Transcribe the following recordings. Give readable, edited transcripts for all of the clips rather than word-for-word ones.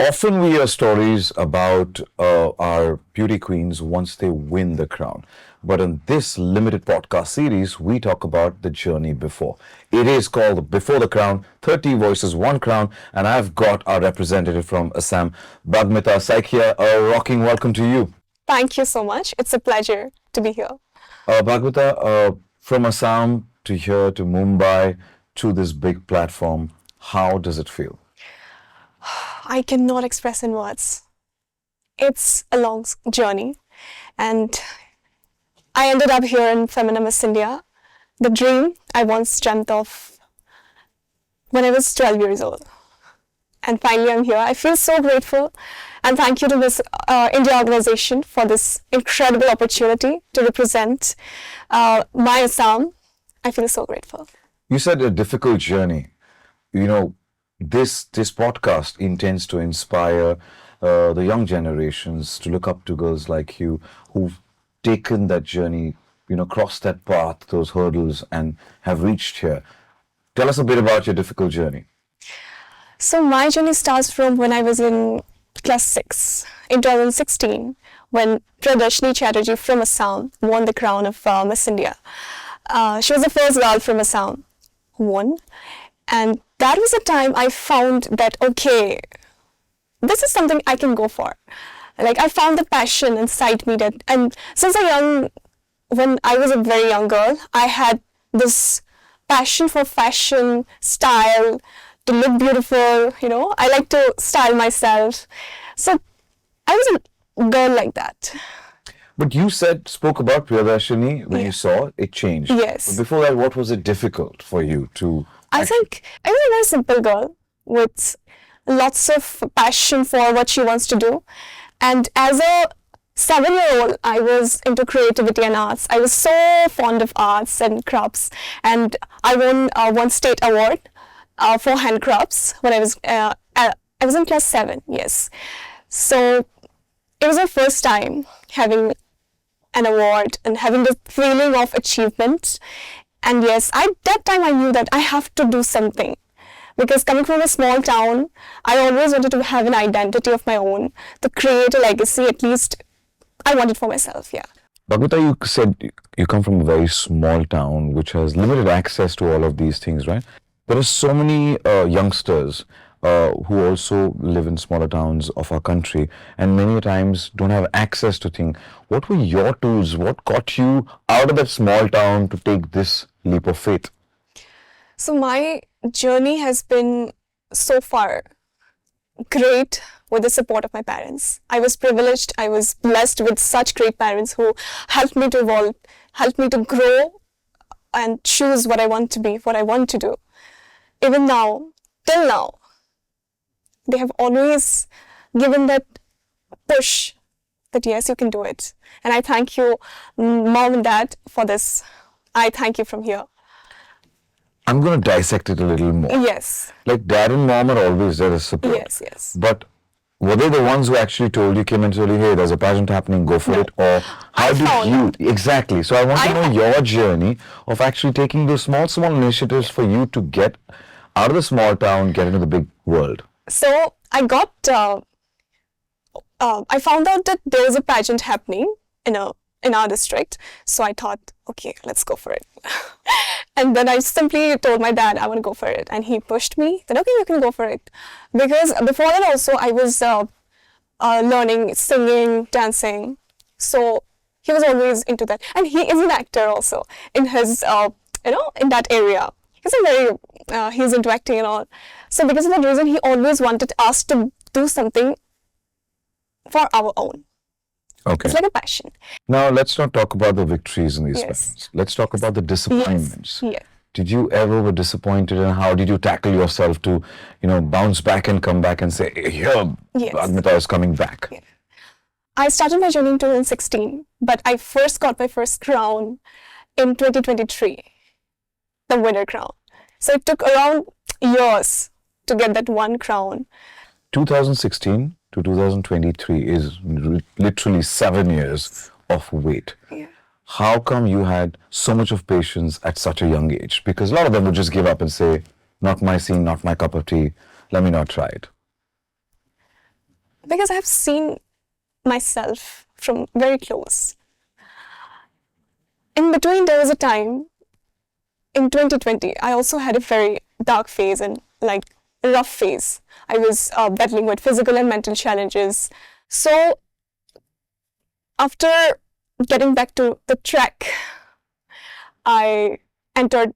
Often we hear stories about our beauty queens once they win the crown. But in this limited podcast series, we talk about the journey before. It is called Before the Crown, 30 Voices, One Crown, and I've got our representative from Assam, Bagmita Saikia. A rocking welcome to you. Thank you so much. It's a pleasure to be here. Bagmita, from Assam to here to Mumbai to this big platform, how does it feel? I cannot express in words. It's a long journey, and I ended up here in Femina Miss India. The dream I once dreamt of when I was 12 years old. And finally I'm here. I feel so grateful, and thank you to Miss India organization for this incredible opportunity to represent my Assam. I feel so grateful. You said a difficult journey. You know, this podcast intends to inspire the young generations to look up to girls like you who've taken that journey, crossed that path, those hurdles, and have reached here. Tell us a bit about your difficult journey. So my journey starts from when I was in class 6 in 2016, when Pradarshini Chatterjee from Assam won the crown of Miss India. She was the first girl from Assam who won. And that was the time I found that, okay, this is something I can go for. Like, I found the passion inside me and since when I was a very young girl, I had this passion for fashion, style, to look beautiful, I like to style myself. So I was a girl like that. But you spoke about Priyadarshini when you saw it changed. Yes. But before that, what was it difficult for you to... I think I was a very simple girl with lots of passion for what she wants to do. And as a 7-year-old, I was into creativity and arts. I was so fond of arts and crafts. And I won one state award for handcrafts when I was in class 7, yes. So it was my first time having an award and having the feeling of achievement. And yes, that time I knew that I have to do something, because coming from a small town, I always wanted to have an identity of my own, to create a legacy. At least I want it for myself, yeah. Bagmita, you said you come from a very small town which has limited access to all of these things, right? There are so many youngsters who also live in smaller towns of our country and many times don't have access to things. What were your tools? What got you out of that small town to take this leap of faith? So my journey has been so far great with the support of my parents. I was privileged. I was blessed with such great parents who helped me to evolve, helped me to grow and choose what I want to be, what I want to do. Even now, till now, they have always given that push that yes, you can do it. And I thank you, Mom and Dad, for this. I thank you from here. I'm going to dissect it a little more. Yes. Like Dad and Mom are always there as support. Yes, yes. But were they the ones who actually told you, came and told you, hey, there's a pageant happening, go for it? Or how did you... Exactly. So I want to know your journey of actually taking those small initiatives for you to get out of the small town, get into the big world. So I got, I found out that there was a pageant happening in our district. So I thought, okay, let's go for it. And then I simply told my dad, I want to go for it. And he pushed me, then okay, you can go for it. Because before that also, I was learning singing, dancing. So he was always into that. And he is an actor also in his, in that area. He's into acting and all. So because of that reason, he always wanted us to do something for our own. Okay. It's like a passion. Now, let's not talk about the victories in these pageants. Let's talk about the disappointments. Yes. Did you ever were disappointed, and how did you tackle yourself to, bounce back and come back and say, here, Bagmita is coming back? Yeah. I started my journey in 2016, but I first got my first crown in 2023, the winner crown. So it took around years to get that one crown. 2016 to 2023 is literally 7 years of wait. Yeah. How come you had so much of patience at such a young age? Because a lot of them would just give up and say, not my scene, not my cup of tea, let me not try it. Because I've seen myself from very close. In between, there was a time in 2020, I also had a very dark phase and like rough phase. I was battling with physical and mental challenges. So after getting back to the track, I entered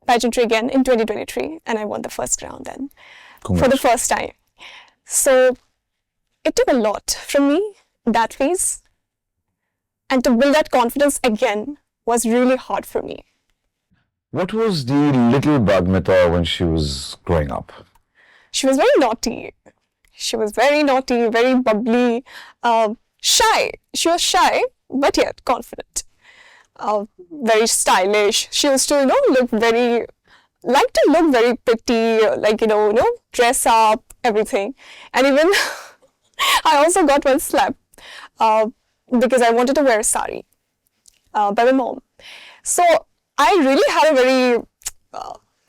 pageantry again in 2023 and I won the first crown then for the first time. So it took a lot from me, that phase. And to build that confidence again was really hard for me. What was the little Bagmita when she was growing up? She was very naughty. She was very naughty, very bubbly, shy. She was shy, but yet confident. Very stylish. She used to, look very, like to look very pretty, like, dress up, everything. And even I also got one slap because I wanted to wear a sari by my mom. So I really had a very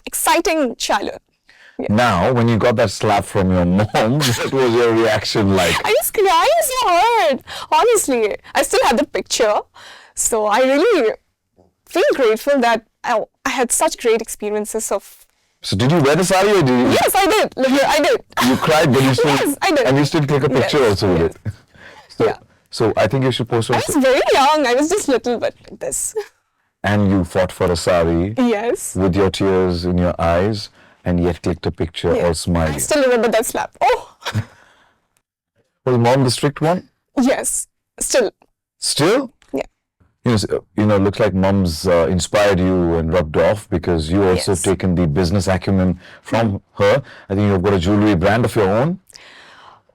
exciting childhood. Yeah. Now, when you got that slap from your mom, what was your reaction like? I was crying so hard. Honestly, I still have the picture. So I really feel grateful that I had such great experiences of. So did you wear the sari or did you? Yes, I did. I did. You cried, but you still. Yes, I did. And you still take a picture also with it. So, yeah. So I think you should post. I was very young. I was just little, but like this. And you fought for a sari. Yes. With your tears in your eyes, and yet clicked a picture all smiling. I still remember that slap. Oh. Was mom the strict one? Yes. Still. Still? Yeah. Looks like mom's inspired you and rubbed off because you also have taken the business acumen from her. I think you've got a jewelry brand of your own.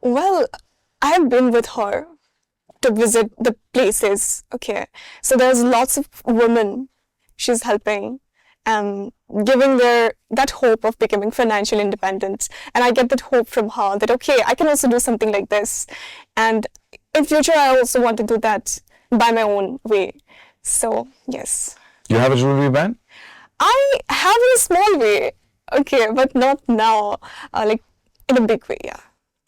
Well, I have been with her to visit the places. Okay. So there's lots of women she's helping and giving that hope of becoming financially independent. And I get that hope from her that, okay, I can also do something like this. And in future, I also want to do that by my own way. So, yes. You have a jewelry brand? I have in a small way, okay, but not now, like in a big way, yeah.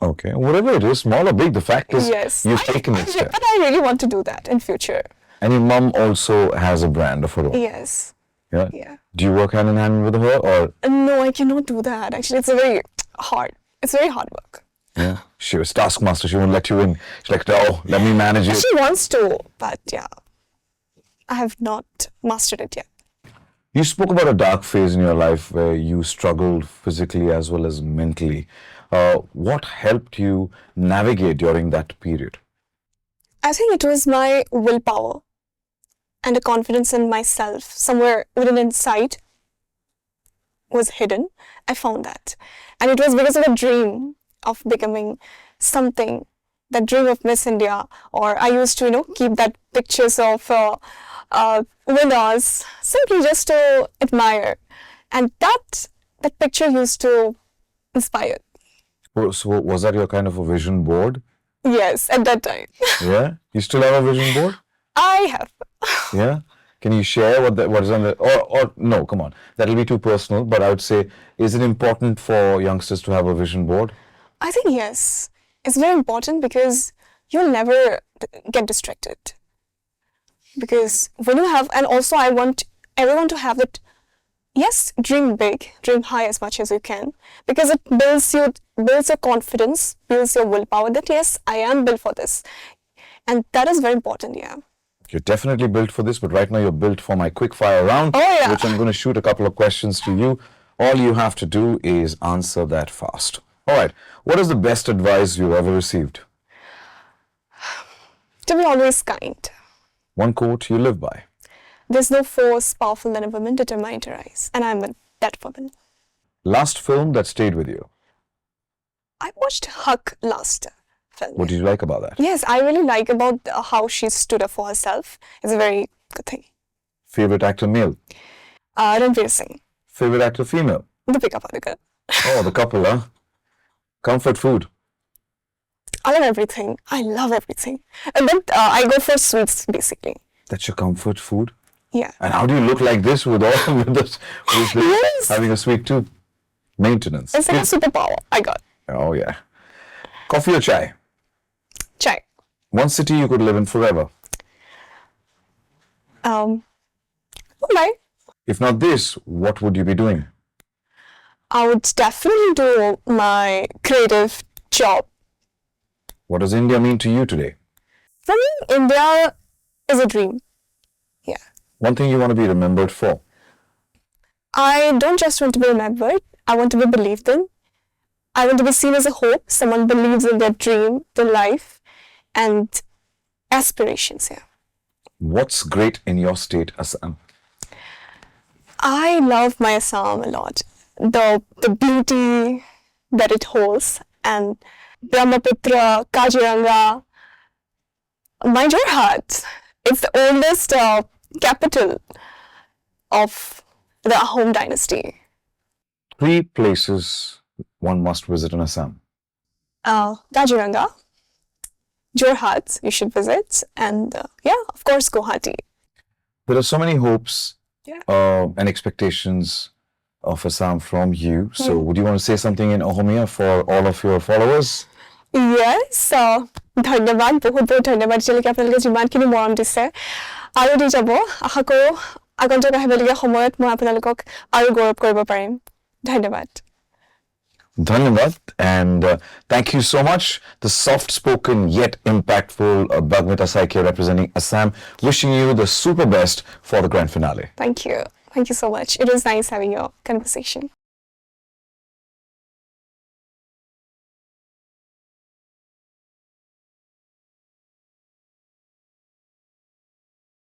Okay, whatever it is, small or big, the fact is you've taken it. But I really want to do that in future. And your mom also has a brand of her own? Yes. Yeah? Do you work hand in hand with her or? No, I cannot do that. Actually, it's very hard work. Yeah. She was taskmaster. She won't let you in. She's like, no, let me manage it. She wants to, but yeah, I have not mastered it yet. You spoke about a dark phase in your life where you struggled physically as well as mentally. What helped you navigate during that period? I think it was my willpower and a confidence in myself. Somewhere within inside was hidden. I found that. And it was because of a dream of becoming something, that dream of Miss India. Or I used to, keep that pictures of winners simply just to admire. And that picture used to inspire. So was that your kind of a vision board? Yes, at that time. Yeah? You still have a vision board? I have. Yeah? Can you share what is on the, or no, come on. That'll be too personal, but I would say, is it important for youngsters to have a vision board? I think yes. It's very important because you'll never get distracted. Because when you have, and also I want everyone to have that, yes, dream big, dream high as much as you can, because it builds your confidence, builds your willpower that yes, I am built for this. And that is very important, yeah. You're definitely built for this, but right now you're built for my quick fire round, which I'm going to shoot a couple of questions to you. All you have to do is answer that fast. All right. What is the best advice you've ever received? To be always kind. One quote you live by. There's no force powerful than a woman determined to rise. And I'm that woman. Last film that stayed with you? I watched Huck last film. What did you like about that? Yes, I really like about how she stood up for herself. It's a very good thing. Favorite actor male? Ranveer Singh, Favorite actor female? Deepika Padukone. Oh, the couple, huh? Comfort food? I love everything. I love everything. And then I go for sweets, basically. That's your comfort food? Yeah. And how do you look like this with all with this, Yes. having a sweet tooth? Maintenance. It's like a superpower I got. Oh, yeah. Coffee or chai? Chai. One city you could live in forever. Mumbai. If not this, what would you be doing? I would definitely do my creative job. What does India mean to you today? For me, India is a dream. Yeah. One thing you want to be remembered for? I don't just want to be remembered. I want to be believed in. I want to be seen as a hope. Someone believes in their dream, their life, and aspirations. Yeah. What's great in your state, Assam? I love my Assam a lot. The beauty that it holds, and Brahmaputra, Kaziranga, my Jorhat. It's the oldest capital of the Ahom dynasty. 3 places one must visit in Assam. Kaziranga, Jorhat, you should visit, and yeah, of course, Guwahati. There are so many hopes Yeah. and expectations of Assam from you. So would you want to say something in Ohomia for all of your followers? Yes, ধন্যবাদ বহুত ধন্যবাদ যেলৈকে আপোনালোকে যিমানখিনি মৰম দিছে আৰু দি যাব আশা কৰোঁ আগন্তুক আহিবলগীয়া সময়ত মই আপোনালোকক আৰু গৌৰৱ কৰিব পাৰিম ধন্যবাদ Dhanyavad, and thank you so much. The soft-spoken yet impactful Bagmita Saikia representing Assam, wishing you the super best for the grand finale. Thank you so much. It was nice having your conversation.